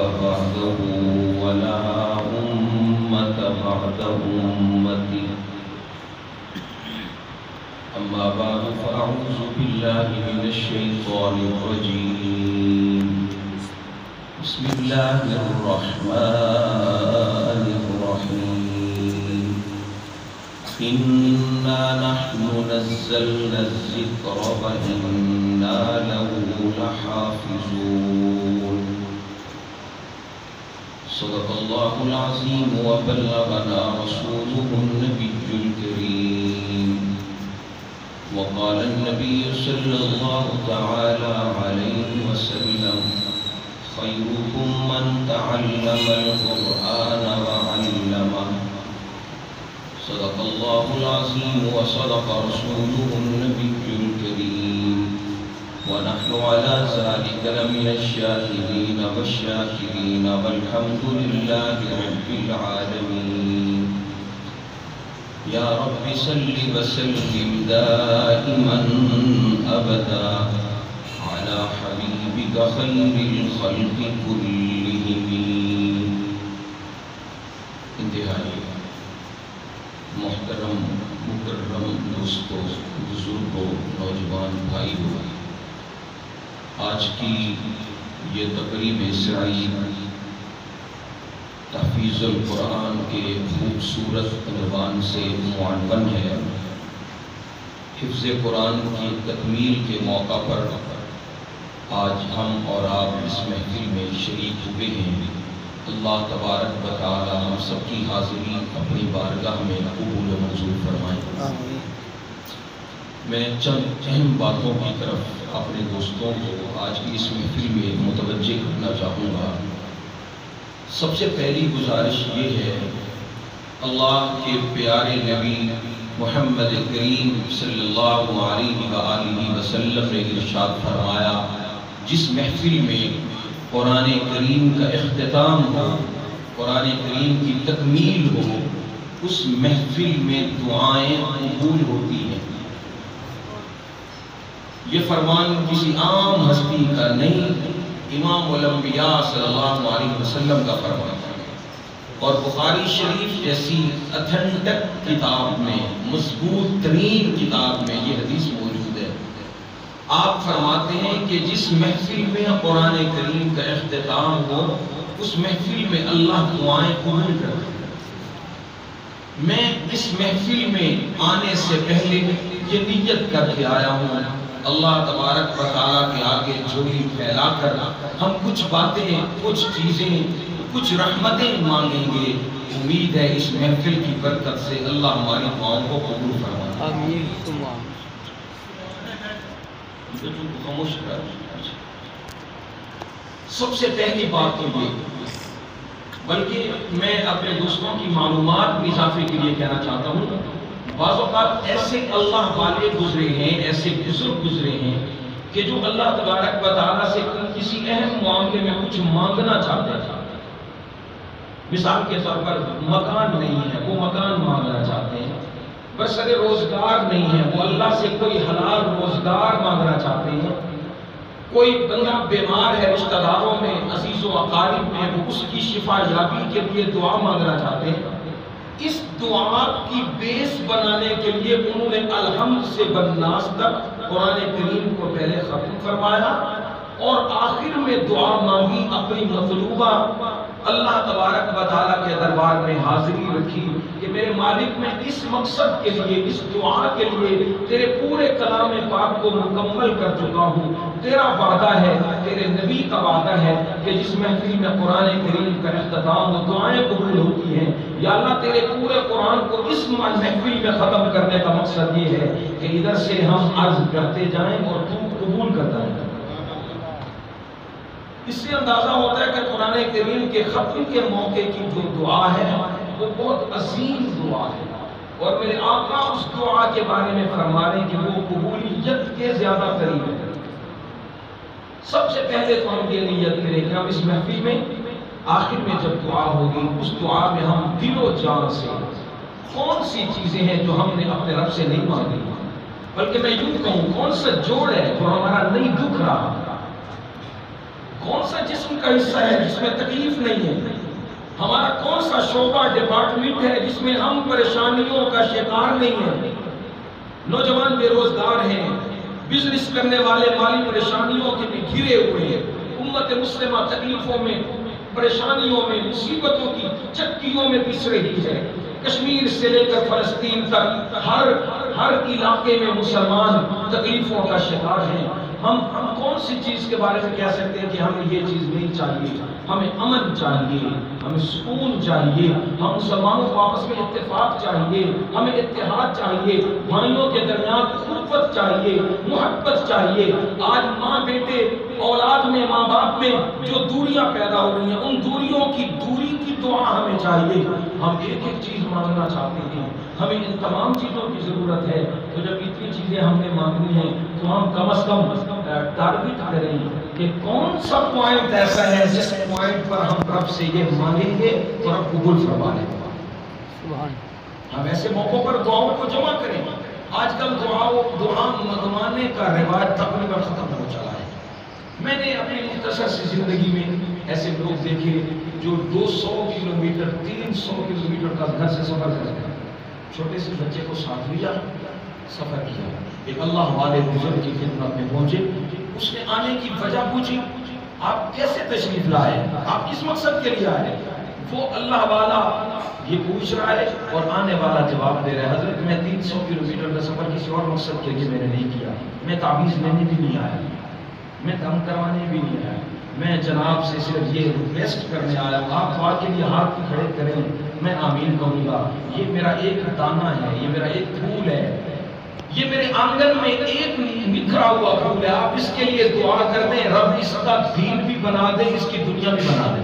بعده ولا أمة بعد أمتي. أما بعد فأعوذ بالله من الشيطان الرجيم. بسم الله الرحمن الرحيم. إنا نحن نزلنا الذكر وإنا له لحافظون. صدق الله العظيم وبلغنا رسوله النبي الكريم. وقال النبي صلى الله تعالى عليه وسلم: خيركم من تعلم القرآن وعلمه. صدق الله العظيم وصدق رسوله النبي الكريم. ونحن على ذلك لمن الشاهدين والشاكرين والحمد لله رب العالمين. يا رب صل وسلم دائما أبدا على حبيبك خير الخلق كلهم. انتہائی محترم مکرم دوستوں، بزرگوں، نوجوان بھائیوں، آج کی یہ تقریب سعید تحفیظ القرآن کے خوبصورت عنوان سے معنون ہے. حفظ قرآن کی تکمیل کے موقع پر آج ہم اور آپ اس محفل میں شریک ہوئے ہیں. اللہ تبارک و تعالی ہم سب کی حاضری اپنی بارگاہ میں قبول و منظور فرمائے. میں چند اہم باتوں کی طرف اپنے دوستوں کو آج کی اس محفل میں متوجہ کرنا چاہوں گا. سب سے پہلی گزارش یہ ہے، اللہ کے پیارے نبی محمد کریم صلی اللہ علیہ وآلہ وسلم نے ارشاد فرمایا، جس محفل میں قرآن کریم کا اختتام ہو، قرآن کریم کی تکمیل ہو، اس محفل میں دعائیں قبول ہوتی ہیں. یہ فرمان کسی عام ہستی کا نہیں، امام الانبیاء صلی اللہ علیہ وسلم کا فرمان ہے. اور بخاری شریف جیسی اتھنٹک کتاب میں، مضبوط ترین کتاب میں یہ حدیث موجود ہے. آپ فرماتے ہیں کہ جس محفل میں قرآن کریم کا اختتام ہو، اس محفل میں اللہ دعائیں قبول کرتے ہیں. میں اس محفل میں آنے سے پہلے یہ نیت کر کے آیا ہوں، اللہ تبارک و تعالیٰ کے آگے جھولی پھیلا کر ہم کچھ باتیں، کچھ چیزیں، کچھ رحمتیں مانگیں گے. امید ہے اس محفل کی برکت سے اللہ ہماری دعاؤں کو قبول فرمائے. آمین. سب سے پہلی بات تو یہ، بلکہ میں اپنے دوستوں کی معلومات میں اضافے کے لیے کہنا چاہتا ہوں، بعض اوقات ایسے اللہ والے گزرے ہیں، ایسے بزرگ گزرے ہیں کہ جو اللہ تبارک و تعالیٰ سے کسی اہم معاملے میں کچھ مانگنا چاہتے ہیں. مثال کے طور پر مکان نہیں ہے، وہ مکان مانگنا چاہتے ہیں. برسر روزگار نہیں ہے، وہ اللہ سے کوئی حلال روزگار مانگنا چاہتے ہیں. کوئی بندہ بیمار ہے، رشتہ داروں میں، عزیز و اقارب میں، وہ اس کی شفا یابی کے لیے دعا مانگنا چاہتے ہیں. اس دعا کی بیس بنانے کے لیے انہوں نے الحمد سے بالناس تک قرآن کریم کو پہلے ختم فرمایا اور آخر میں دعا مانگی، اپنی مطلوبہ اللہ تبارک و تعالیٰ کے دربار میں حاضری رکھی کہ میرے مالک میں اس مقصد کے لیے، اس دعا کے لیے تیرے پورے کلام پاک کو مکمل کر چکا ہوں. تیرا وعدہ ہے، تیرے نبی کا وعدہ ہے کہ جس محفل میں قرآن کریم کا اختتام ہو دعائیں قبول ہوتی ہیں. یا اللہ تیرے پورے قرآن کو اس محفل میں ختم کرنے کا مقصد یہ ہے کہ ادھر سے ہم عرض کرتے جائیں اور تو قبول کرتا ہے. اس سے اندازہ ہوتا ہے کہ قرآن کریم کے ختم کے موقع کی جو دعا ہے وہ بہت عظیم دعا ہے. اور میرے آقا اس دعا کے بارے میں فرما رہے ہیں کہ وہ قبولیت کے زیادہ قریب ہے. سب سے پہلے تو ہم یہ نیت کریں کہ ہم اس محفل میں آخر میں جب دعا ہوگی، اس دعا میں ہم دل و جان سے کون سی چیزیں ہیں جو ہم نے اپنے رب سے نہیں مانگی، بلکہ میں یوں کہوں کون سا جوڑ ہے جو ہمارا نہیں دکھ رہا، کون سا جسم کا حصہ ہے جس میں تکلیف نہیں ہے؟ ہمارا کون سا شعبہ ڈپارٹمنٹ ہے جس میں ہم پریشانیوں کا شکار نہیں ہیں؟ نوجوان بے روزگار ہیں، بزنس کرنے والے مالی پریشانیوں کے بھی گھرے ہوئے ہیں، امت مسلمہ تکلیفوں میں، پریشانیوں میں، مصیبتوں کی چکیوں میں پس رہی ہے۔ کشمیر سے لے کر فلسطین تک ہر علاقے میں مسلمان تکلیفوں کا شکار ہیں۔ ہم کون سی چیز کے بارے میں کہہ سکتے ہیں کہ ہمیں یہ چیز نہیں چاہیے؟ ہمیں امن چاہیے، ہمیں سکون چاہیے، ہم مسلمانوں کو آپس میں اتفاق چاہیے، ہمیں اتحاد چاہیے، بھائیوں کے درمیان الفت چاہیے، محبت چاہیے۔ آج ماں بیٹے اولاد میں، ماں باپ میں جو دوریاں پیدا ہو رہی ہیں، ان دوریوں کی دوری کی دعا ہمیں چاہیے۔ ہم ایک ایک چیز مانگنا چاہتے ہیں، ہمیں ان تمام چیزوں کی ضرورت ہے۔ تو جب اتنی چیزیں ہم نے مانگنی ہیں تو ہم کم از کم ٹارگٹ کریں کہ کون سا پوائنٹ ایسا ہے جس پوائنٹ پر ہم رب سے یہ مانگیں گے تو رب قبول فرما لیں گے۔ ہم ایسے موقعوں پر دعاؤں کو جمع کریں۔ آج کل دعا منگوانے کا رواج تقریباً ختم ہو چلا ہے۔ میں نے اپنی مختصر سی زندگی میں ایسے لوگ دیکھے جو 200 کلومیٹر 300 کلومیٹر کا گھر سے سفر کرتے ہیں، چھوٹے سے بچے کو ساتھ لیا، سفر کیا، ایک اللہ والے بزرگ کی خدمت میں پہنچے، اس نے آنے کی وجہ پوچھی، آپ کیسے تشریف لائے، آپ کس مقصد کے لیے آئے؟ وہ اللہ والا یہ پوچھ رہا ہے اور آنے والا جواب دے رہا ہے، حضرت میں 300 کلومیٹر کا سفر کسی اور مقصد کے لیے میں نے نہیں کیا، میں تعویذ لینے بھی نہیں آیا، میں دم کروانے بھی نہیں آیا، میں جناب سے صرف یہ ریکویسٹ کرنے آیا ہوں، آپ دعا کے لیے ہاتھ کھڑے کریں، میں آمین کہوں گا۔ یہ میرا ایک دانہ ہے، یہ میرا ایک پھول ہے، یہ میرے آنگن میں ایک نکھرا ہوا پھول ہے، آپ اس کے لیے دعا کر دیں، رب اس کا دین بھی بنا دے، اس کی دنیا بھی بنا دے۔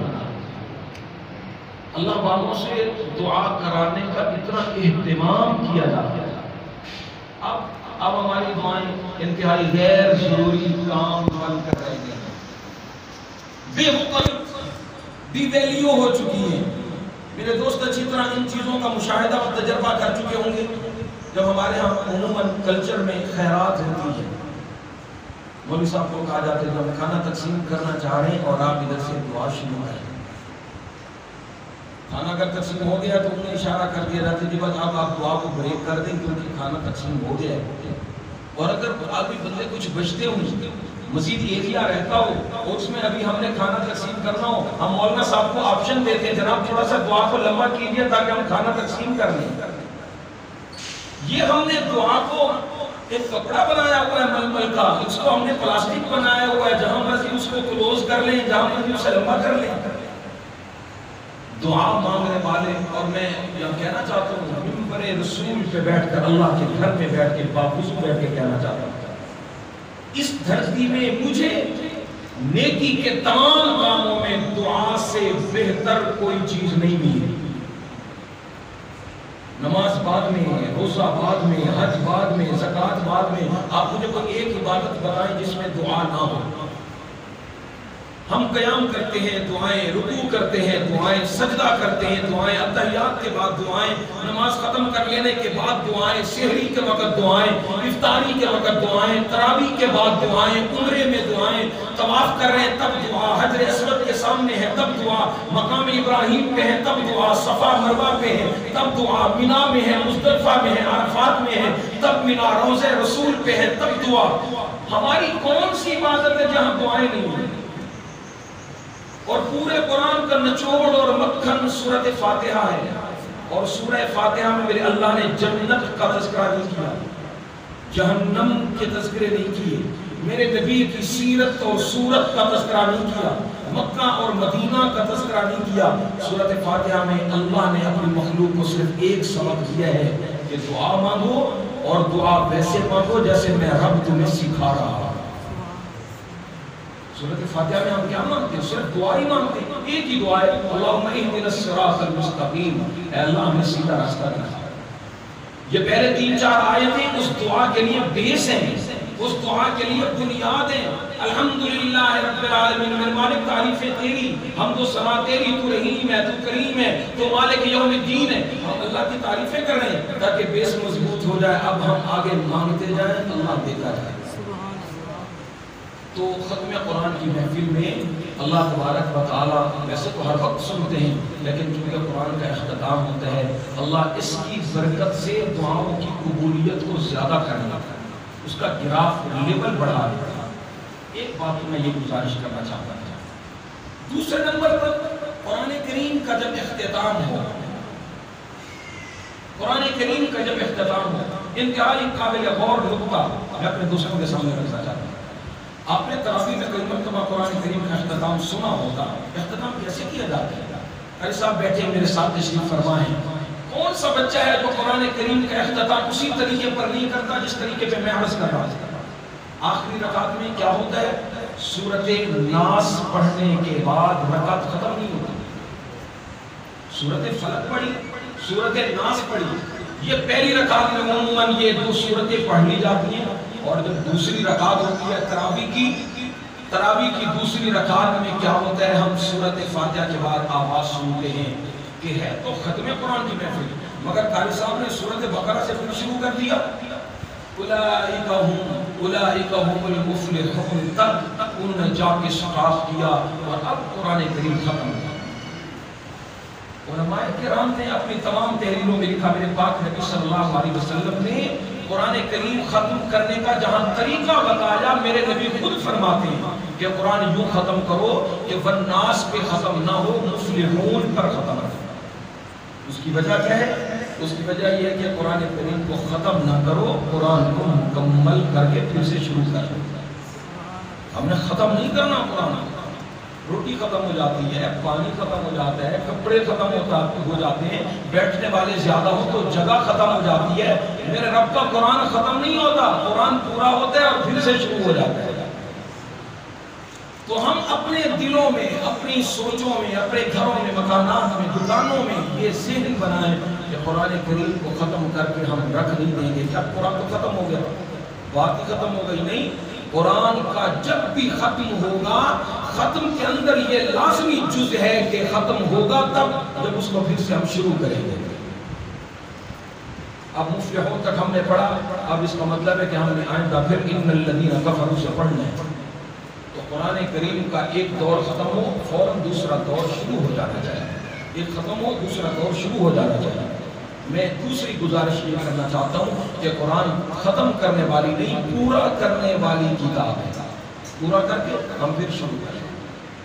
اللہ والوں سے دعا کرانے کا اتنا اہتمام کیا جاتا ہے۔ اب ہماری دعائیں انتہائی غیر ضروری کام بن کر رہ گئی ہیں، بے وقت بے ویلیو ہو چکی ہیں۔ میرے دوست اچھی طرح ان چیزوں کا مشاہدہ اور تجربہ کر چکے ہوں گے۔ جب ہمارے ہاں عموماً کلچر میں خیرات ہوتی ہے، مولوی صاحب کو کہا جاتا ہے جب کھانا تقسیم کرنا چاہ رہے ہیں اور آپ ادھر سے دعا شروع کریں، کھانا اگر تقسیم ہو گیا تو انہیں اشارہ کر دیا جاتا ہے کہ بس آپ دعا کو بریک کر دیں کیونکہ کھانا تقسیم ہو گیا ہے۔ اور اگر آدمی بندے کچھ بچتے ہوں، مزید ایریا رہتا ہو اور اس میں ابھی ہم نے کھانا تقسیم کرنا ہو، ہم مولانا صاحب کو آپشن دیتے ہیں جناب تھوڑا سا دعا کو لمبا کیجئے تاکہ ہم کھانا تقسیم کر لیں۔ یہ ہم نے دعا کو ایک کپڑا بنایا ہوا ہے ململ کا، اس کو ہم نے پلاسٹک بنایا ہوا ہے، جہاں مرضی اس کو کلوز کر لیں، جہاں مرضی اسے لمبا کر لیں۔ دعا مانگنے والے، اور میں یہ کہنا چاہتا ہوں منبر رسول پہ بیٹھ کر، اللہ کے گھر میں بیٹھ کے، باوضو بیٹھ کے کہنا چاہتا ہوں، اس دھرتی میں مجھے نیکی کے تمام کاموں میں دعا سے بہتر کوئی چیز نہیں ملی۔ نماز بعد میں، روزہ بعد میں، حج بعد میں، زکوٰۃ بعد میں، آپ مجھے کوئی ایک عبادت بتائیں جس میں دعا نہ ہو۔ ہم قیام کرتے ہیں دعائیں، رکوع کرتے ہیں دعائیں، سجدہ کرتے ہیں دعائیں، اتحیات کے بعد دعائیں، نماز ختم کر لینے کے بعد دعائیں، سحری کے وقت دعائیں، افطاری کے وقت دعائیں، تراویح کے بعد دعائیں، عمرے میں دعائیں، طواف کر رہے ہیں تب دعا، حجر اسود کے سامنے ہے تب دعا، مقام ابراہیم پہ ہے تب دعا، صفا مروہ پہ ہے تب دعا، مینا میں ہے، مزدلفہ میں ہے، عرفات میں ہے تب مینا، روضہ رسول پہ ہے تب دعا۔ ہماری کون سی عبادت ہے جہاں دعائیں نہیں ہیں؟ اور پورے قرآن کا نچوڑ اور مکھن سورۃ فاتحہ ہے، اور سورہ فاتحہ میں میرے اللہ نے جنت کا تذکرہ نہیں کیا، جہنم کے تذکرے نہیں کیے، میرے نبی کی سیرت اور صورت کا تذکرہ نہیں کیا، مکہ اور مدینہ کا تذکرہ نہیں کیا۔ سورۃ فاتحہ میں اللہ نے اپنی مخلوق کو صرف ایک سبق دیا ہے کہ دعا مانگو، اور دعا ویسے مانگو جیسے میں رب تمہیں سکھا رہا ہوں۔ سورۃ فاتحہ میں ہم کیا مانگتے ہیں؟ صرف دعا ہی مانگتے ہیں، ایک ہی دعا ہے، اللہم اہدنا الصراط المستقیم، اے اللہ ہمیں سیدھا راستہ دکھا۔ یہ پہلے 3-4 آیتیں اس دعا کے لیے بیس ہیں، اس دعا کے لیے بنیاد ہیں۔ الحمدللہ رب العالمین، میرے مالک تعریفیں تیری، حمد و ثنا تیری، تو رحیم ہے، تو کریم ہے، تو مالک یوم الدین ہے۔ ہم اللہ کی تعریفیں کر رہے ہیں تاکہ بیس مضبوط ہو جائے، اب ہم آگے مانگتے جائیں، اللہ دیتا جائے۔ تو ختم قرآن کی محفل میں اللہ تبارک و تعالیٰ ویسے تو ہر وقت سنتے ہیں، لیکن چونکہ قرآن کا اختتام ہوتا ہے اللہ اس کی برکت سے دعاؤں کی قبولیت کو زیادہ کرنے لگتا ہے، اس کا گراف لیول بڑھا دیتا ہے۔ ایک بات میں یہ گزارش کرنا چاہتا ہوں۔ دوسرے نمبر پر قرآن کریم کا جب اختتام ہو، قرآن کریم کا جب اختتام ہو، انتہائی قابل غور نقطہ میں اپنے دوستوں کے سامنے رکھنا چاہتا ہوں۔ آپ نے تراویح میں کئی مرتبہ قرآن کریم کا اختتام سنا ہوگا۔ اختتام کیسے کیا جاتا ہے؟ قاری صاحب بیٹھے میرے ساتھ تشریف فرمائیں، کون سا بچہ ہے جو قرآن کریم کا اختتام اسی طریقے پر نہیں کرتا جس طریقے پہ میں عرض کر رہا ہوں؟ آخری رکعت میں کیا ہوتا ہے؟ سورۃ ناس پڑھنے کے بعد رکعت ختم نہیں ہوتی، سورۃ فلق پڑھی، سورۃ ناس پڑھی، یہ پہلی رکعت میں عموماً یہ دو سورتیں پڑھ لی جاتی ہیں، اور جب دوسری رکعت ہوتی ہے تراویح کی دوسری رکعت میں کیا ہوتا ہے؟ ہم سورۃ فاتحہ کے بعد آواز سنتے ہیں کہ ہے تو ختم قرآن کی محفل، مگر قاری صاحب نے سورۃ بقرہ سے پھر شروع کر دیا، اولئک هم المفلحون، تک انہوں نے جا کے سٹارٹ کیا اور اب قرآن کریم ختم ہوا۔ علماء کرام نے اپنی تمام تحریروں میں لکھا، میرے پاک نبی صلی اللہ علیہ وسلم نے قرآن کریم ختم کرنے کا جہاں طریقہ بتایا، میرے نبی خود فرماتے ہیں کہ قرآن یوں ختم کرو کہ والناس پہ ختم نہ ہو، مفلحون پر ختم ہو۔ اس کی وجہ کیا ہے؟ اس کی وجہ یہ ہے کہ قرآن کریم کو ختم نہ کرو، قرآن کو مکمل کر کے پھر سے شروع کرو۔ ہم نے ختم نہیں کرنا قرآن، روٹی ختم ہو جاتی ہے، پانی ختم ہو جاتا ہے، کپڑے ختم ہو جاتے ہیں، بیٹھنے والے زیادہ ہو تو جگہ ختم ہو جاتی ہے، میرے رب کا قرآن ختم نہیں ہوتا، قرآن پورا ہوتا ہے اور پھر سے شروع ہو جاتا ہے۔ تو ہم اپنے دلوں میں، اپنی سوچوں میں، اپنے گھروں میں، مکانات میں، دکانوں میں یہ ذہن بنائیں کہ قرآن کریم کو ختم کر کے ہم رکھ نہیں دیں گے۔ کیا قرآن تو ختم ہو گیا؟ بات ہی ختم ہو گئی نہیں۔ قرآن کا جب بھی ختم ہوگا، ختم کے اندر یہ لازمی جز ہے کہ ختم ہوگا تب جب اس کو پھر سے ہم شروع کریں گے۔ اب مفلحون تک ہم نے پڑھا، اب اس کا مطلب ہے کہ ہم نے آئندہ پھر ان الذین کفروا سے پڑھنا ہے۔ تو قرآن کریم کا ایک دور ختم ہو، فوراً دوسرا دور شروع ہو جانا چاہیے، ایک ختم ہو دوسرا دور شروع ہو جانا چاہیے۔ میں دوسری گزارش یہ کرنا چاہتا ہوں کہ قرآن ختم کرنے والی نہیں، پورا کرنے والی کتاب ہے۔ پورا کر کے ہم پھر شروع کریں،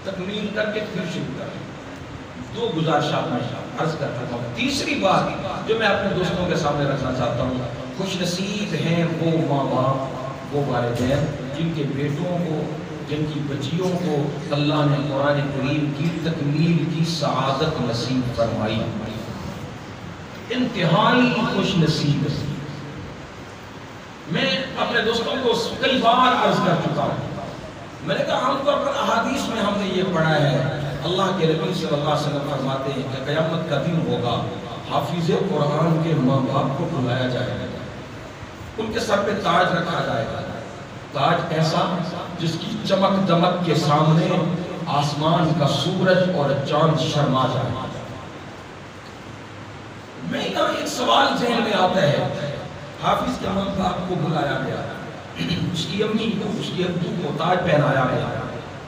تکمیل کر کے پھر شروع کریں۔ دو گزارشات میں عرض کرتا ہوں۔ تیسری بات جو میں اپنے دوستوں کے سامنے رکھنا چاہتا ہوں، خوش نصیب ہیں وہ ماں باپ، وہ والدین جن کے بیٹوں کو، جن کی بچیوں کو اللہ نے قرآن کریم کی تکمیل کی سعادت نصیب فرمائی، انتہائی خوش نصیب۔ میں اپنے دوستوں کو کئی بار عرض کر چکا ہوں، میں نے کہا عام طور پر احادیث میں ہم نے یہ پڑھا ہے، اللہ کے نبی صلی اللہ علیہ وسلم فرماتے ہیں کہ قیامت کا دن ہوگا، حافظ قرآن کے ماں باپ کو بلایا جائے گا، ان کے سر پہ تاج رکھا جائے گا، تاج ایسا جس کی چمک دمک کے سامنے آسمان کا سورج اور چاند شرما جائے۔ میں یہاں ایک سوال ذہن میں آتا ہے، حافظ کے ماں باپ کو بلایا گیا، اس کی امی کو، اس کی ابو کو تاج پہنایا گیا،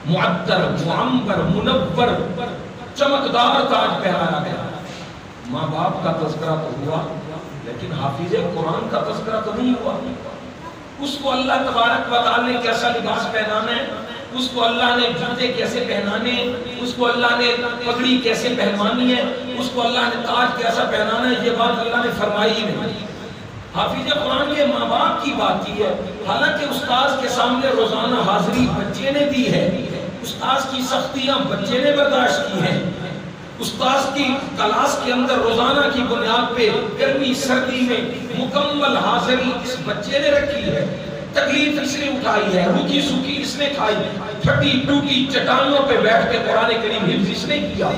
معطر، معمر، منور، چمکدار تاج پہنایا گیا۔ ماں باپ کا تذکرہ تو ہوا، لیکن حافظ قرآن کا تذکرہ تو نہیں ہوا۔ اس کو اللہ تبارک و تعالی نے کیسا لباس پہنانا ہے، اس کو اللہ نے جوتے کیسے پہنانے ہیں، اس کو اللہ نے پگڑی کیسے پہنوانی ہے، اس کو اللہ نے تاج کیسا پہنانا ہے، یہ بات اللہ نے فرمائی ہی نہیں۔ حافظ قرآن کے ماں باپ کی بات کی ہے، حالانکہ استاذ کے سامنے روزانہ حاضری بچے نے دی ہے، استاذ کی سختیاں بچے نے برداشت کی ہیں، استاذ کی کلاس کے اندر روزانہ کی بنیاد پہ گرمی سردی میں مکمل حاضری اس بچے نے رکھی ہے، تکلیف اس نے اٹھائی ہے، روکی سوکی اس نے کھائی، پھٹی ٹوٹی چٹانوں پہ بیٹھ کے قرآن کریم حفظ اس نے کیا،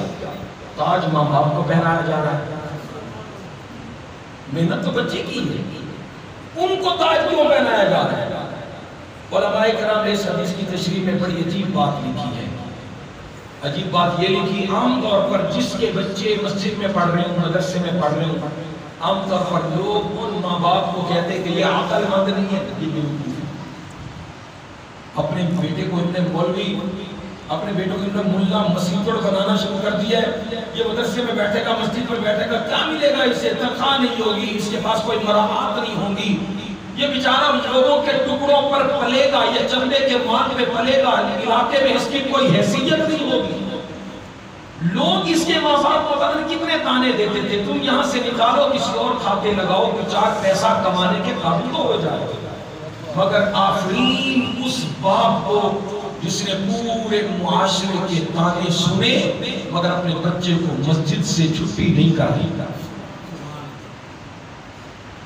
تاج ماں باپ کو پہنایا جا رہا ہے۔ محنت تو بچے کی ہے، ان کو تاج کیوں پہنایا جا رہا ہے؟ علماء کرام نے اس حدیث کی تشریح میں بڑی عجیب بات لکھی ہے۔ عجیب بات یہ لکھی، عام طور پر جس کے بچے مسجد میں پڑھ رہے ہوں، مدرسے میں پڑھ رہے ہوں، عام طور پر لوگ ان ماں باپ کو کہتے کہ یہ عقل مند نہیں ہے، یہ بیوقوف ہے۔ اپنے بیٹے کو انہوں نے مولوی، اپنے بیٹوں کو انہوں نے ملا مسیح توڑ بنانا شروع کر دیا ہے. یہ مدرسے میں بیٹھے گا، مسجد میں بیٹھے گا، کیا ملے گا اسے؟ تنخواہ نہیں ہوگی، اس کے پاس کوئی مراعات نہیں ہوں گی. یہ بیچارہ لوگوں کے ٹکڑوں پر پلے گا، یہ چندے کے مال پہ پلے گا، علاقے میں اس کی کوئی حیثیت نہیں ہوگی. لوگ اس کے ماں باپ کو پتہ نہیں کتنے تانے دیتے تھے، تم یہاں سے نکالو، کسی اور کھاتے لگاؤ، کہ چار پیسہ کمانے کے قابل تو ہو جائے. مگر آفرین اس باپ کو جس نے پورے معاشرے کے تانے سنے مگر اپنے بچے کو مسجد سے چھٹی نہیں کر دی.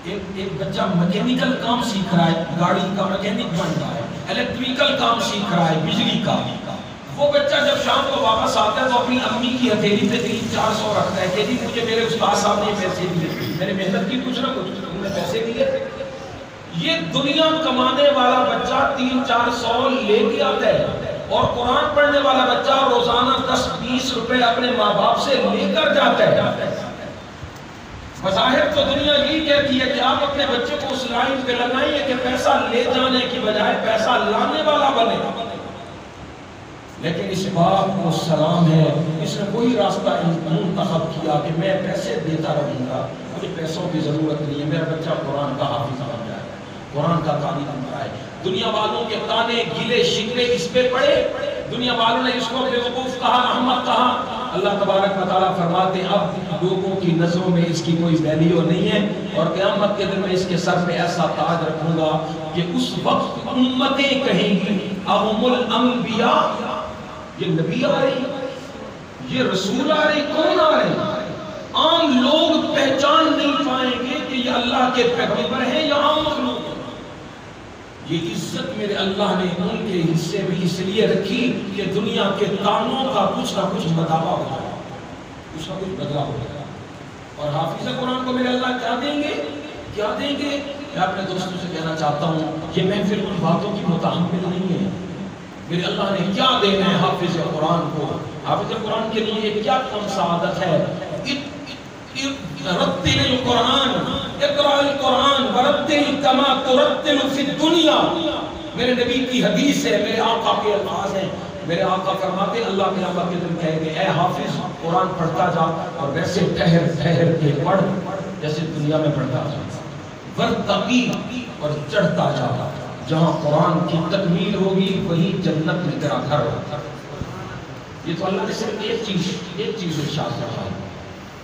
ایک بچہ میکینیکل کام سیکھ رہا ہے، گاڑی کا میکینک بن رہا ہے، الیکٹریکل کام سیکھ رہا ہے، بجلی کا. وہ بچہ جب شام کو واپس آتا ہے تو اپنی امی کی ہتھیلی پہ 300-400 رکھتا ہے کہ جی مجھے میرے استاد صاحب نے پیسے دیے، میں نے محنت کی کچھ نہ کچھ، انہوں نے پیسے دیے. یہ دنیا کمانے والا بچہ 300-400 لے کے آتا ہے، اور قرآن پڑھنے والا بچہ روزانہ 10-20 روپے اپنے ماں باپ سے لے کر جاتا ہے. بظاہر تو دنیا یہی کہتی ہے کہ آپ اپنے بچے کو اس لائن پہ لگائیے کہ پیسہ لے جانے کی بجائے پیسہ لانے والا بنے. لیکن اس باپ کو سلام ہے، اس نے کوئی راستہ منتخب کیا کہ میں پیسے دیتا رہوں گا، مجھے پیسوں کی ضرورت نہیں ہے، میرا بچہ قرآن کا حافظ بن جائے، قرآن کا قاری بن جائے. دنیا والوں کے تانے گلے شکوے اس پہ پڑے، دنیا والوں نے اس کو بیوقوف کہا، احمق کہا. اللہ تبارک و تعالیٰ فرماتے ہیں اب لوگوں کی نظروں میں اس کی کوئی ویلیو نہیں ہے، اور قیامت کے دن میں اس کے سر پہ ایسا تاج رکھوں گا کہ اس وقت امتیں کہیں گی اہم الانبیاء، یہ نبی آ رہی، یہ رسول آ رہی، کون آ رہے؟ عام لوگ پہچان نہیں پائیں گے کہ یہ اللہ کے پیغمبر ہیں یا عام مخلوق ہیں. یہ عزت میرے اللہ نے ان کے حصے میں اس لیے رکھی کہ دنیا کے تانوں کا کچھ نہ کچھ مداوا ہو جائے، کچھ نہ کچھ بدلا ہو جائے. اور حافظ قرآن کو میرے اللہ کیا دیں گے؟ کیا دیں گے؟ میں اپنے دوستوں سے کہنا چاہتا ہوں یہ محفل ان باتوں کی متحمل نہیں ہے. میرے اللہ نے کیا دینا ہے حافظ قرآن کو؟ حافظ قرآن کے لیے کیا کم سعادت ہے؟ رتل القرآن، اقرأ القرآن ورتل کما ترتل فی الدنیا. میرے نبی کی حدیث ہے، میرے آقا کے الفاظ ہیں. میرے آقا فرماتے ہیں اللہ قیامت کے دن کہے گے اے حافظ قرآن پڑھتا جا اور ویسے ٹھہر ٹھہر کے پڑھ جیسے دنیا میں پڑھتا جا، ورتقی اور چڑھتا جا، جہاں قرآن کی تکمیل ہوگی وہی جنت میں تیرا گھر ہوگا. یہ تو اللہ نے صرف ایک چیز ارشاد فرمائی.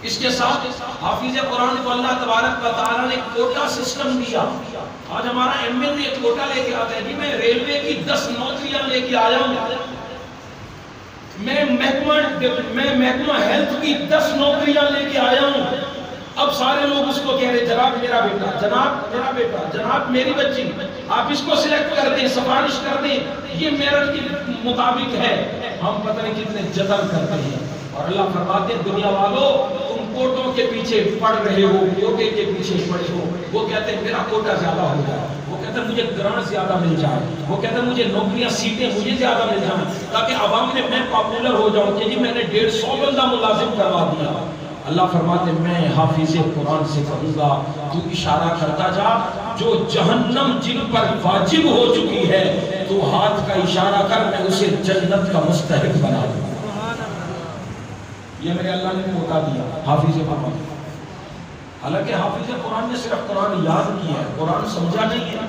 اس کے ساتھ حافظ قرآن کو اللہ تبارک و تعالیٰ نے کوٹا سسٹم دیا. آج ہمارا ایم ایل اے کوٹا لے کے آتا ہے کہ میں ریلوے کی 10 نوکریاں لے کے آیا ہوں، میں محکمہ ہیلتھ کی 10 نوکریاں لے کے آیا ہوں. اب سارے لوگ اس کو کہہ رہے جناب میرا بیٹا، جناب میرا بیٹا، جناب میری بچی، آپ اس کو سلیکٹ کر دیں، سفارش کر دیں، یہ میرٹ کے مطابق ہے. ہم پتہ نہیں کتنے جتن کرتے ہیں. اور اللہ فرماتے ہیں دنیا والوں تم کوٹوں کے پیچھے پڑ رہے ہو، کوٹے کے پیچھے پڑے ہو. وہ کہتے ہیں میرا کوٹا زیادہ ہو جائے، وہ کہتے ہیں مجھے گرانٹ زیادہ مل جائے، وہ کہتے ہیں مجھے نوکریاں سیٹیں مجھے زیادہ مل جائیں تاکہ عوام میں پاپولر ہو جاؤں کہ جی میں نے 150 بندہ ملازم کروا دیا. اللہ فرماتے ہیں میں حافظ قرآن سے کہوں گا تو اشارہ کرتا جا، جو جہنم جن پر واجب ہو چکی ہے تو ہاتھ کا اشارہ کر میں اسے جنت کا مستحق بنا دوں. یہ میرے اللہ نے بتا دیا حافظ قرآن. حالانکہ حافظ قرآن نے صرف قرآن یاد کیا ہے، قرآن سمجھا نہیں ہے.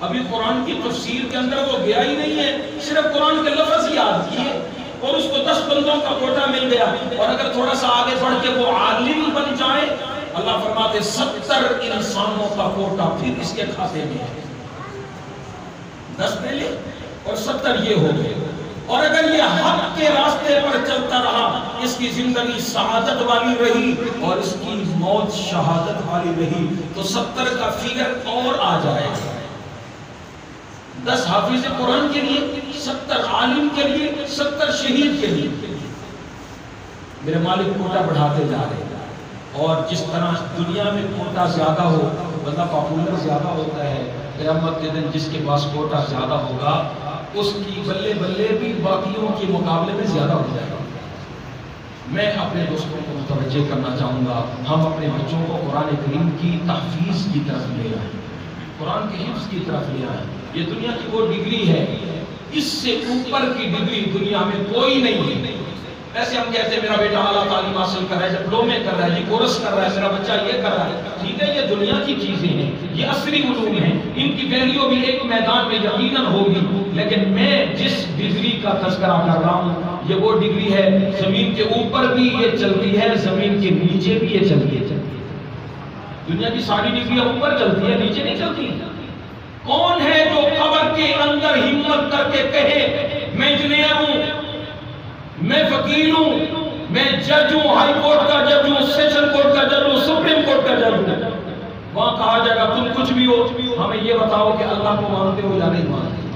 ابھی قرآن کی تفسیر کے اندر وہ گیا ہی نہیں ہے، صرف قرآن کے لفظ یاد کیے اور اس کو 10 بندوں کا کوٹا مل گیا. اور اگر تھوڑا سا آگے بڑھ کے وہ عالم بن جائے، اللہ فرماتے 70 انسانوں کا کوٹا پھر اس کے کھاتے میں ہے. 10 پہلے اور 70 یہ ہو گئے. اور اگر یہ حق کے راستے پر چلتا رہا، اس کی زندگی سعادت والی رہی اور اس کی موت شہادت والی رہی تو 70 کا فگر اور آ جائے گا. 10 حافظ قرآن کے لیے، 70 عالم کے لیے، 70 شہید کے لیے. میرے مالک کوٹا بڑھاتے جا رہے ہیں. اور جس طرح دنیا میں کوٹا زیادہ ہو بندہ پاپولر زیادہ ہوتا ہے، قیامت کے دن جس کے پاس کوٹا زیادہ ہوگا اس کی بلے بلے بھی باقیوں کے مقابلے میں زیادہ ہو جائے گا. میں اپنے دوستوں کو متوجہ کرنا چاہوں گا ہم اپنے بچوں کو قرآن کریم کی تحفیظ کی طرف لے آئیں، قرآن کے حفظ کی طرف لے آئیں. یہ دنیا کی وہ ڈگری ہے، اس سے اوپر کی ڈگری دنیا میں کوئی نہیں ہے۔ ایسے ہم کہتے ہیں میرا بیٹا اعلیٰ تعلیم حاصل کر رہا ہے، ڈپلومے کر رہا ہے، یہ کورس کر رہا ہے، میرا بچہ یہ کر رہا ہے، ٹھیک ہے، یہ دنیا کی چیزیں ہیں، یہ عصری علوم ہیں، ان کی ویلیو بھی ایک میدان میں یقیناً ہوگی، لیکن میں جس ڈگری کا تذکرہ کر رہا ہوں یہ وہ ڈگری ہے زمین کے اوپر بھی یہ چلتی ہے، زمین کے نیچے بھی یہ چلتی ہے۔ دنیا کی ساری ڈگریاں اوپر چلتی ہے، نیچے نہیں چلتی۔ کون ہے جو قبر کے اندر ہمت کر کے کہے میں انجینئر ہوں، میں وکیل ہوں، میں جج ہوں، ہائی کورٹ کا جج ہوں، سیشن کورٹ کا جج ہوں، سپریم کورٹ کا جج ہوں؟ وہاں کہا جائے گا تم کچھ بھی ہو، ہمیں یہ بتاؤ کہ اللہ کو مانتے ہو یا نہیں مانتے؟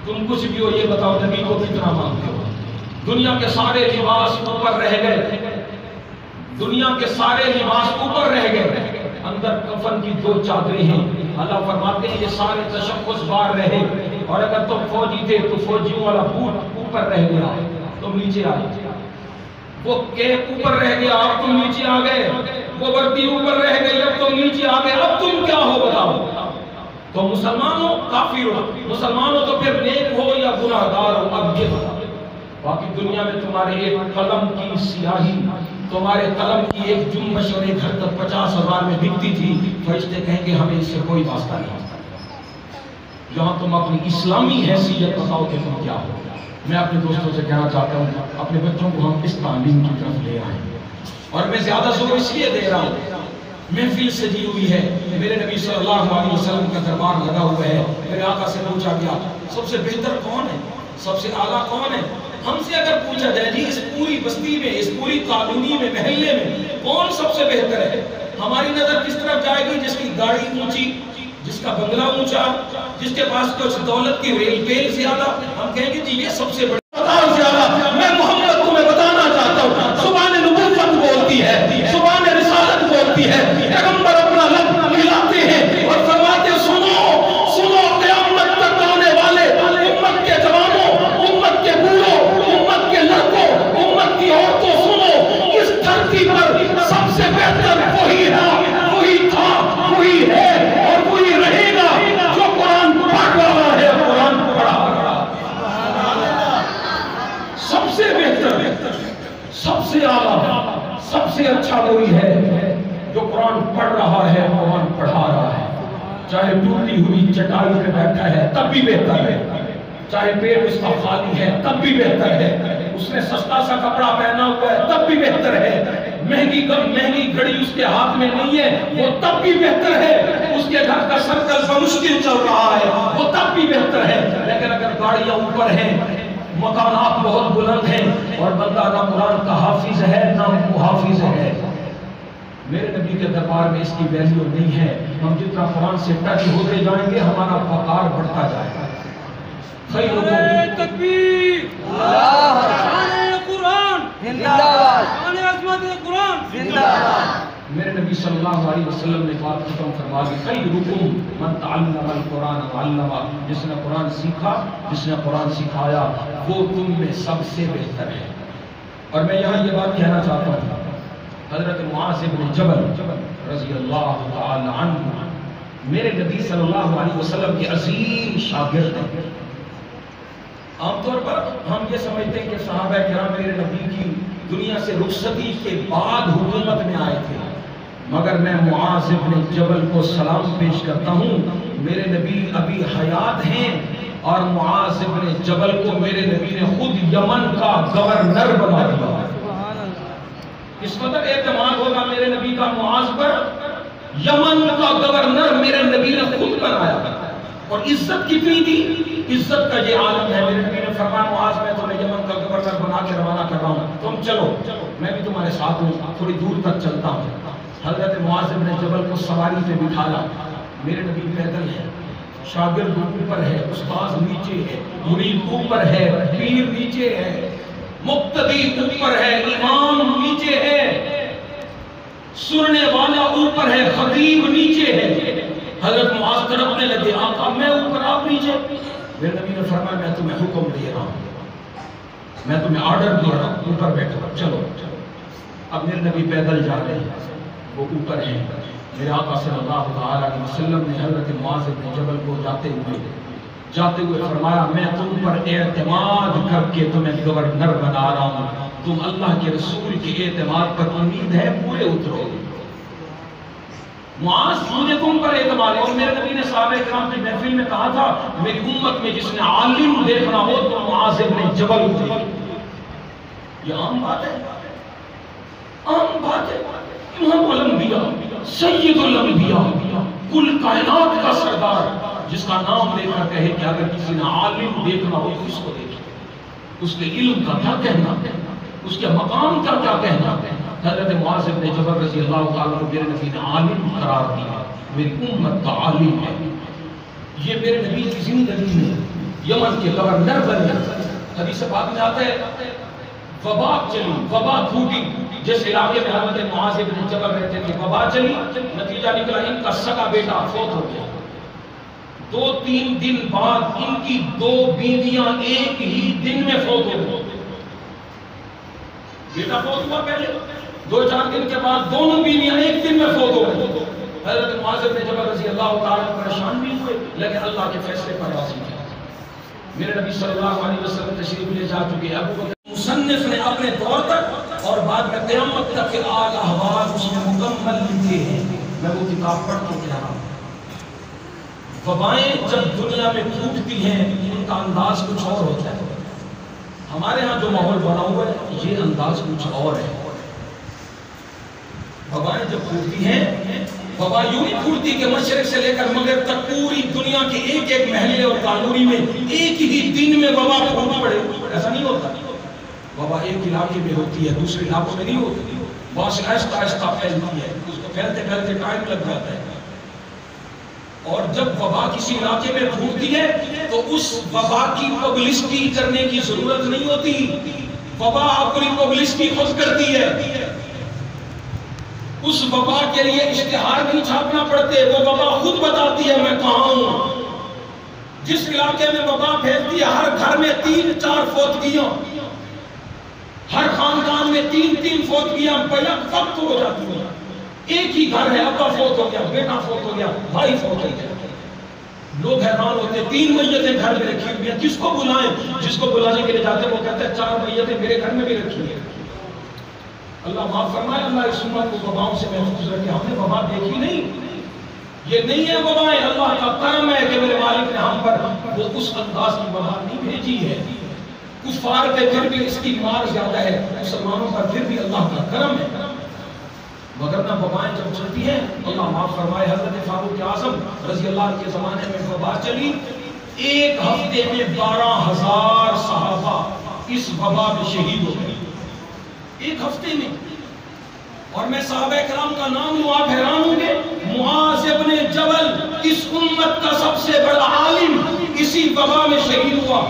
تم کچھ بھی ہو، یہ بتاؤ نبی کو کتنا مانتے ہو؟ دنیا کے سارے لباس اوپر رہ گئے، دنیا کے سارے لباس اوپر رہ گئے، اندر کفن کی 2 چادریں ہیں۔ اللہ فرماتے ہیں یہ سارے تشخص باہر رہے، اور اگر تم فوجی تھے تو فوجیوں والا بوٹ اوپر رہ گیا، تم نیچے آئے، وہ کیپ اوپر رہ گیا، اب تم نیچے آ گئے، وہ وردی اوپر رہ گئی، اب تم نیچے آ گئے، اب تم کیا ہو بتاؤ؟ تو مسلمان ہو کافر ہو، مسلمان ہو تو پھر نیک ہو یا گناہگار ہو، اب یہ بتاؤ۔ باقی دنیا میں تمہارے ایک قلم کی سیاہی، تمہارے قلم کی ایک جنبش اور ایک حرکت 50,000 میں بکتی تھی، فرشتے کہیں گے ہمیں اس سے کوئی واسطہ نہیں۔ یہاں تم اپنی اسلامی حیثیت بتاؤ کہ تم کیا ہو۔ میں اپنے دوستوں سے کہنا چاہتا ہوں اپنے بچوں کو ہم اس تعلیم کی طرف لے آئیں، اور میں زیادہ زور اس لیے دے رہا ہوں، محفل سجی ہوئی ہے، میرے نبی صلی اللہ علیہ وسلم کا دربار لگا ہوا ہے، میرے آقا سے پوچھا گیا سب سے بہتر کون ہے، سب سے اعلیٰ کون ہے؟ ہم سے اگر پوچھا جائے جی اس پوری بستی میں، اس پوری کالونی میں، محلے میں کون سب سے بہتر ہے، ہماری نظر کس طرف جائے گی؟ جس کی گاڑی اونچی، جس کا بنگلہ اونچا، جس کے پاس کچھ دولت کی ریل زیادہ، ہم کہیں گے جی یہ سب سے بڑا زیادہ۔ میں محمد تمہیں بتانا چاہتا ہوں، زبان نبوت بولتی ہے، زبان رسالت بولتی ہے، پیغمبر اپنا لب ملاتے ہیں اور فرماتے سنو سنو قیامت تک آنے والے امت کے جوانوں، امت کے بوڑھوں، امت کے لڑکوں، امت کی عورتوں، سنو اس دھرتی پر سب سے بہتر وہی ہے، وہی تھا، وہی ہے اور وہی رہے گا جو قرآن پڑھ رہا ہے، قرآن پڑھا رہا ہے۔ سب سے بہتر، سب سے اعلیٰ، سب سے اچھا وہی ہے جو قرآن پڑھ رہا ہے، قرآن پڑھا رہا ہے، چاہے ٹوٹی ہوئی چٹائی پہ بیٹھا ہے تب بھی بہتر ہے، چاہے پیٹ اس کا خالی ہے تب بھی بہتر ہے، اس نے سستا سا کپڑا پہنا ہوا ہے تب بھی بہتر ہے، مہنگی گھڑی اس کے ہاتھ میں نہیں ہے وہ تب بھی بہتر ہے، اس کے گھر کا سرکل بمشکل چل رہا ہے وہ تب بھی بہتر ہے، لیکن اگر گاڑیاں اوپر ہیں، مکانات بہت بلند ہیں اور بندہ نہ قرآن کا حافظ ہے نہ محافظ ہے، میرے نبی کے دربار میں اس کی ویلیو نہیں ہے۔ ہم جتنا قرآن سے ٹچ ہوتے جائیں گے ہمارا وقار بڑھتا جائے گا۔ نعرہ تکبیر، شان قرآن زندہ باد، شان عظمت قرآن زندہ باد۔ میرے نبی صلی اللہ علیہ وسلم نے بات ختم فرما دی، خیرکم من تعلم القرآن وعلمہ، جس نے قرآن سیکھا، جس نے قرآن سکھایا وہ تم میں سب سے بہتر ہے۔ اور میں یہاں یہ بات کہنا چاہتا ہوں، حضرت معاذ بن جبل رضی اللہ تعالی عنہ میرے نبی صلی اللہ علیہ وسلم کے عظیم شاگرد ہیں۔ عام طور پر ہم یہ سمجھتے ہیں کہ صحابہ کرام میرے نبی کی دنیا سے رخصتی کے بعد حکومت میں آئے تھے، مگر میں معاذ بن جبل کو سلام پیش کرتا ہوں، میرے نبی ابھی حیات ہیں اور معاذ بن جبل کو میرے نبی نے خود یمن کا گورنر بنا دیا۔ اس قدر اعتماد ہوگا میرے نبی کا معاذ پر، یمن کا گورنر میرے نبی نے خود بنایا، اور عزت کتنی دی، عزت کا یہ عالم ہے۔ میرے نبی نے فرمایا معاذ میں تمہیں یمن کا گورنر بنا کے روانہ کر رہا ہوں، تم چلو، میں بھی تمہارے ساتھ ہوں، تھوڑی دور تک چلتا ہوں۔ حضرت معاذ بن جبل کو سواری پہ بٹھایا، میرے نبی پیدل ہے، شاگرد اوپر ہے، استاذ نیچے ہے، مرید اوپر ہے، پیر نیچے ہے، مقتدی اوپر ہے، امام نیچے ہے، سننے والا اوپر ہے، خطیب نیچے ہے۔ حضرت معاذ تڑپنے لگے، آقا میں اوپر آپ نیچے؟ میرے نبی نے فرمایا میں تمہیں حکم دے رہا ہوں، میں تمہیں آرڈر دے رہا ہوں، اوپر بیٹھو، چلو۔ اب میرے نبی پیدل جا رہے ہیں، وہ اوپر ہیں، میرے آقا صلی اللہ علیہ وسلم نے حضرت معاذ بن جبل کو جاتے ہوئے جاتے ہوئے فرمایا میں تم پر اعتماد کر کے تمہیں گورنر بنا رہا ہوں، تم اللہ کے رسول کے اعتماد پر امید ہے پورے اترو۔ معاذ مجھے تم پر اعتماد ہے، اور میرے نبی نے صحابہ کرام کی محفل میں کہا تھا میری امت میں جس نے عالم دیکھنا ہو تو معاذ ابن جبل دیکھے۔ یہ عام بات ہے، عام بات ہے۔ امام الانبیاء، سید الانبیاء، کل کائنات کا سردار، جس کا نام لے کر کہے کہ اگر کسی نے عالم دیکھنا ہو تو اس کو دیکھے، اس کے علم کا کیا کہنا، اس کے مقام کا کیا کہنا۔ حضرت معاذ بن جبل رضی اللہ تعالیٰ عنہ میرے نبی نے عالم قرار دیا، میری امت کا عالم ہے۔ یہ میرے نبی کی زندگی میں یمن کے گورنر بنے۔ حدیث پاک میں آتا ہے وبا چلی، وبا پھوٹی، جس علاقے میں حضرت معاذ بن جبل رہتے تھے وبا چلی، نتیجہ نکلا ان کا سگا بیٹا فوت ہو گیا۔ 2-3 دن بعد ان کی 2 بیویاں ایک ہی دن میں فوت ہو گئی۔ بیٹا فوت ہوا پہلے، 2-4 دن کے بعد دونوں بیویاں ایک دن میں فوت ہو گئی۔ حضرت معاذ بن جبل رضی اللہ تعالیٰ پریشان بھی ہوئے، لیکن اللہ کے فیصلے پر راضی تھے۔ میرے نبی صلی اللہ علیہ وسلم تشریف لے جا چکے۔ ابو بکر مصنف نے اپنے دور تک اور بعد میں قیامت تک کے آل احوال اس میں مکمل لکھے ہیں، میں وہ کتاب پڑھ کے کہہ رہا ہوں۔ وبائیں جب دنیا میں پھوٹتی ہیں ان کا انداز کچھ اور ہوتا ہے۔ ہمارے ہاں جو ماحول بنا ہوا ہے یہ انداز کچھ اور ہے۔ وبائیں جب پھوٹتی ہیں، وبا یوں نہیں پھوٹتی کہ مشرق سے لے کر مغرب تک پوری دنیا کے ایک ایک محلے اور کالونی میں ایک ہی دن میں وبا پھوٹ پڑے، ایسا نہیں ہوتا۔ وبا ایک علاقے میں ہوتی ہے، دوسرے علاقوں میں نہیں ہوتی، بس آہستہ آہستہ پھیلتی ہے، اس کو پھیلتے پھیلتے ٹائم لگ جاتا ہے۔ اور جب وبا کسی علاقے میں پھوٹتی ہے تو اس وبا کی پبلسٹی کرنے کی ضرورت نہیں ہوتی، وبا اپنی پبلسٹی خود کرتی ہے۔ اس وبا کے لیے اشتہار نہیں چھاپنا پڑتے، وہ وبا خود بتاتی ہے میں کہاں ہوں۔ جس علاقے میں وبا پھیلتی ہے ہر گھر میں 3-4 فوتگیاں، ہر خاندان میں 3-3 فوتگیاں بیک وقت ہو جاتی ہیں۔ ایک ہی گھر ہے، ابا فوت ہو گیا، بیٹا فوت ہو گیا، بھائی فوت ہو گیا، لوگ حیران ہوتے ہیں 3 میتیں گھر میں رکھی ہوئی ہیں، کس کو بلائیں؟ جس کو بلانے کے لیے جاتے وہ کہتا ہے 4 میتیں میرے گھر میں بھی رکھی ہیں۔ اللہ معاف فرمائے، اللہ اس امت کو وباؤں سے محفوظ رکھے۔ ہم نے وبا دیکھی نہیں، یہ نہیں ہے وبائیں، اللہ کا کرم ہے کہ میرے مالک نے ہم پر وہ اس انداز کی وبا نہیں بھیجی ہے۔ کفار پہ پھر بھی اس کی مار زیادہ ہے، مسلمانوں پر پھر بھی اللہ کا کرم ہے۔ وگرنہ وبائیں جب چلتی ہیں، اللہ معاف فرمائے، حضرت فاروق اعظم رضی اللہ عنہ کے زمانے میں وبا چلی، 1 ہفتے میں 12,000 صحابہ اس وبا میں شہید ہو گئے، 1 ہفتے میں۔ اور میں صحابہ کرام کا نام لوں آپ حیران ہوں گے، معاذ ابن جبل اس امت کا سب سے بڑا عالم اسی وبا میں شہید ہوا۔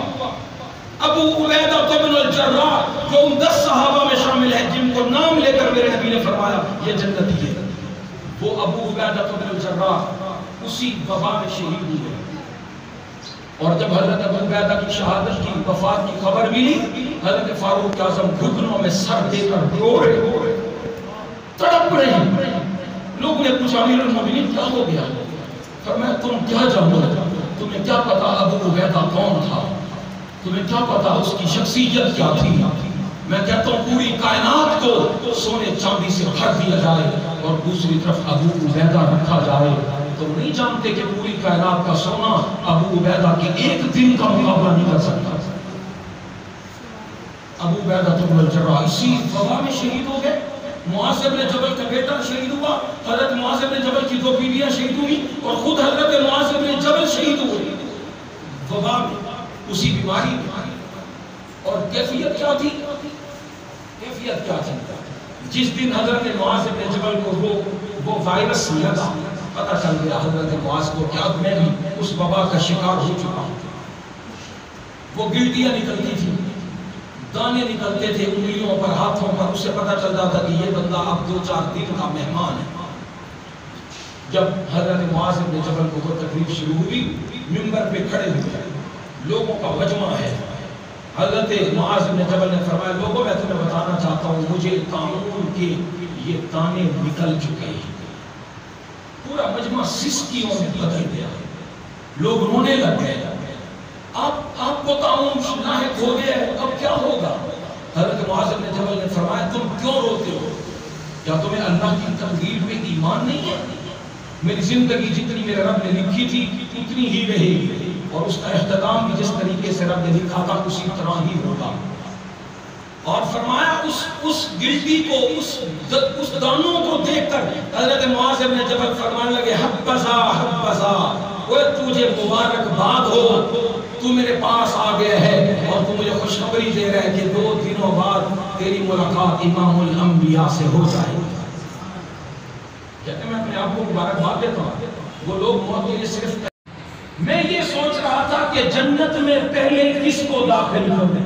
ابو عبیدہ بن الجراح جو 10 صحابہ میں شامل ہیں جن کو نام لے کر میرے نبی نے فرمایا یہ جنتی ہے، وہ ابو عبیدہ بن الجراح اسی وبا میں شہید ہوئے۔ اور جب حضرت ابو عبیدہ کی شہادت کی وفات کی خبر ملی، حضرت فاروق اعظم گھٹنوں میں سر دے کر رو رہے، تڑپ رہے ہیں۔ لوگوں نے پوچھا امیر المومنین کیا ہو گیا؟ فرمایا تم کیا جانو، تمہیں کیا پتا ابو عبیدہ کون تھا، تمہیں کیا پتا اس کی شخصیت کیا تھی؟ میں کہتا ہوں پوری کائنات کو سونے چاندی سے بھر دیا جائے اور دوسری طرف ابو عبیدہ رکھا جائے، تم نہیں جانتے کہ پوری کائنات کا سونا ابو عبیدہ کے 1 دن کا مقابلہ نہیں کر سکتا۔ ابو عبیدہ بن الجراح اسی وبا میں شہید ہو گئے۔ معاذ بن جبل کا بیٹا شہید ہوا، حضرت معاذ بن جبل کی 2 بیویاں شہید ہوئی اور خود حضرت معاذ بن جبل شہید ہوئے وبا میں، اسی بیماری میں۔ اور کیفیت کیا تھی؟ کیفیت کیا تھی؟ جس دن حضرت معاذ بن جبل کو وہ وائرس لگا، پتہ چل گیا حضرت معاذ کو کہ اب میں بھی اس وبا کا شکار ہو چکا ہوں۔ وہ گلٹیاں نکلتی تھی، دانے نکلتے تھے انگلیوں پر، ہاتھوں پر، اسے پتہ چلتا تھا کہ یہ بندہ اب 2-4 دن کا مہمان ہے۔ جب حضرت معاذ بن جبل کو تکلیف شروع ہوئی، منبر پہ کھڑے ہوئے، لوگوں کا مجمع ہے، حضرت معاذ بن جبل نے فرمایا لوگوں میں تمہیں بتانا چاہتا ہوں مجھے قانون کے یہ دانے نکل چکے ہیں۔ پورا مجمع سسکیوں میں بدل گیا، لوگ رونے لگ گئے، آپ کو تعاون لاحق ہو گیا ہے، اب کیا ہوگا؟ حضرت معاذ بن جبل نے فرمایا تم کیوں روتے ہو؟ کیا تمہیں اللہ کی تقدیر میں ایمان نہیں ہے؟ میری زندگی جتنی میرے رب نے لکھی تھی اتنی ہی رہے گی، اور اس کا اختتام بھی جس طریقے سے رب نے لکھا تھا اسی طرح ہی ہوگا۔ اور فرمایا اس گلٹی کو، اس دانوں کو دیکھ کر حضرت معاذ بن جبل فرمانے لگے حبذا حبذا، وہ تجھے مبارکباد ہو، تو میرے پاس آ گیا ہے اور تو مجھے خوشخبری دے رہا ہے کہ 2 دنوں بعد تیری ملاقات امام الانبیاء سے ہو جائے گی۔ کہتے ہیں میں اپنے آپ کو مبارکباد دیتا ہوں، وہ لوگ موت کے لیے صرف میں یہ سوچ رہا تھا کہ جنت میں پہلے کس کو داخل کر دیں،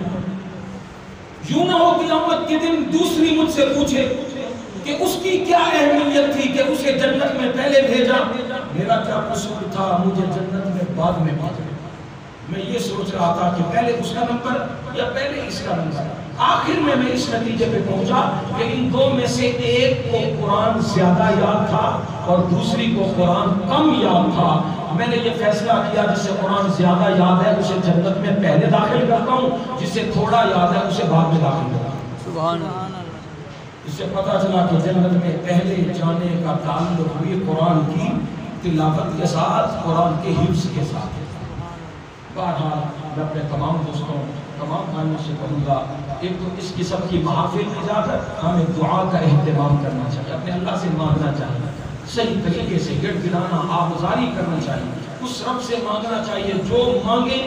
یوں نہ ہو قیامت کے دن دوسری مجھ سے پوچھے کہ اس کی کیا اہمیت تھی کہ اسے جنت میں پہلے بھیجا، میرا کیا قصور تھا مجھے جنت میں بعد میں بھیجا۔ میں یہ سوچ رہا تھا کہ پہلے اس کا نمبر یا پہلے اس کا نمبر۔ آخر میں اس نتیجے پہ پہنچا کہ ان دو میں سے ایک کو قرآن زیادہ یاد تھا اور دوسری کو قرآن کم یاد تھا۔ میں نے یہ فیصلہ کیا جسے قرآن زیادہ یاد ہے اسے جنت میں پہلے داخل کرتا ہوں، جسے تھوڑا یاد ہے اسے بعد میں داخل کرتا ہوں۔ سبحان اللہ۔ اس سے پتہ چلا کہ جنت میں پہلے جانے کا تعلق بھی قرآن کی تلاوت کے ساتھ، قرآن کے حفظ کے ساتھ۔ بہرحال میں اپنے تمام دوستوں، تمام بھائیوں سے کہوں گا، ایک تو اس قسم کی محافل میں جا کر ہمیں دعا کا اہتمام کرنا چاہیے، اپنے اللہ سے مانگنا چاہیے، صحیح طریقے سے گڑ گڑانا آہذاری کرنا چاہیے، اس رب سے مانگنا چاہیے جو مانگے،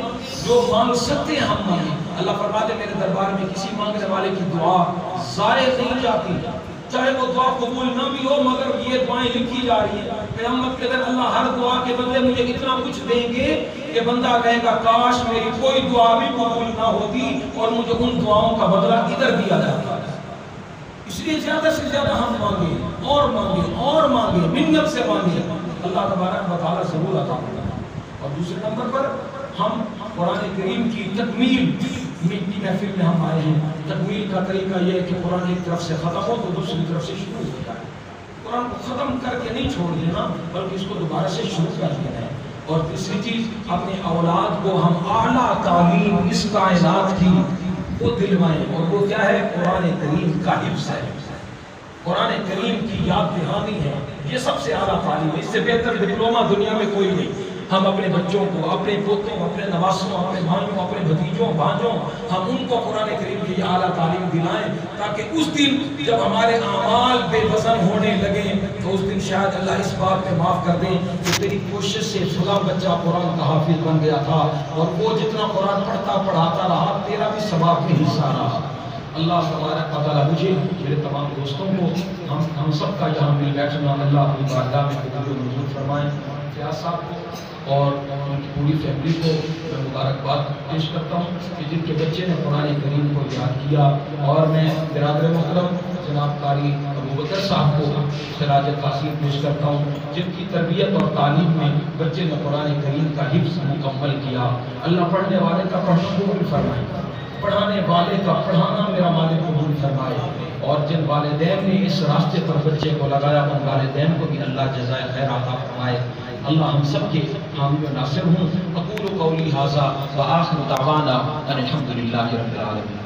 جو مانگ سکتے ہیں ہم مانگیں۔ اللہ فرماتے میرے دربار میں کسی مانگنے والے کی دعا ضائع نہیں جاتی، چاہے وہ دعا قبول نہ بھی ہو مگر یہ دعائیں لکھی جا رہی ہیں۔ قیامت کے دن اللہ ہر دعا کے بدلے مجھے اتنا کچھ دیں گے کہ بندہ کہے گا کاش میری کوئی دعا بھی قبول نہ ہوتی اور مجھے ان دعاؤں کا بدلہ ادھر دیا جاتا۔ اس لیے زیادہ سے زیادہ ہم مانگیں اور مانگیں اور مانگیں، منت سے مانگیں، اللہ تبارک و تعالیٰ ضرور عطا کرے گا۔ اور دوسرے نمبر پر ہم قرآن کریم کی تکمیل کی محفل میں ہم آئے ہیں۔ تکمیل کا طریقہ یہ ہے کہ قرآن ایک طرف سے ختم ہو تو دوسری طرف سے شروع ہو جائے۔ قرآن کو ختم کر کے نہیں چھوڑ دینا بلکہ اس کو دوبارہ سے شروع کر دینا ہے۔ اور تیسری چیز اپنے اولاد کو ہم اعلیٰ تعلیم اس کائنات کی وہ دلوائیں، اور وہ کیا ہے؟ قرآن کریم کا حفظ ہے، قرآن کریم کی یاد دہانی ہے، یہ سب سے اعلیٰ تعلیم ہے۔ اس سے بہتر ڈپلومہ دنیا میں کوئی نہیں۔ ہم اپنے بچوں کو، اپنے پوتوں، اپنے نواسوں، اپنے بھائیوں، اپنے بھتیجوں، بھانجوں، ہم ان کو قرآن کریم کی اعلیٰ تعلیم دلائیں تاکہ اس دن جب ہمارے اعمال بے وزن ہونے لگیں تو اس دن شاید اللہ اس بات میں معاف کر دیں کہ تیری کوشش سے فلاں بچہ قرآن کا حافظ بن گیا تھا اور وہ جتنا قرآن پڑھتا پڑھاتا رہا تیرا بھی ثواب میں حصہ رہا۔ اللہ تبارک و تعالیٰ مجھے، میرے تمام دوستوں کو، ہم سب کا یہاں مل بیٹھنا اللہ اپنی بارگاہ میں قبول و منظور فرمائیں۔ فیاض صاحب کو اور ان کی پوری فیملی کو میں مبارکباد پیش کرتا ہوں کہ جن کے بچے نے قرآن کریم کو یاد کیا، اور میں برادر محترم جناب قاری ابوبکر صاحب کو خراج تحسین پیش کرتا ہوں جن کی تربیت اور تعلیم میں بچے نے قرآن کریم کا حفظ مکمل کیا۔ اللہ پڑھنے والے کا پڑھنا قبول فرمائے، پڑھانے والے کا پڑھانا میرا مالک قبول فرمائے، اور جن والدین نے اس راستے پر بچے کو لگایا ان والدین کو بھی اللہ جزائے خیر عطا فرمائے۔ اللہ ہم سب کے حامی و ناصر ہوں۔ اقول قولی ھذا وآخر دعوانا ان الحمد للہ رب العالمین۔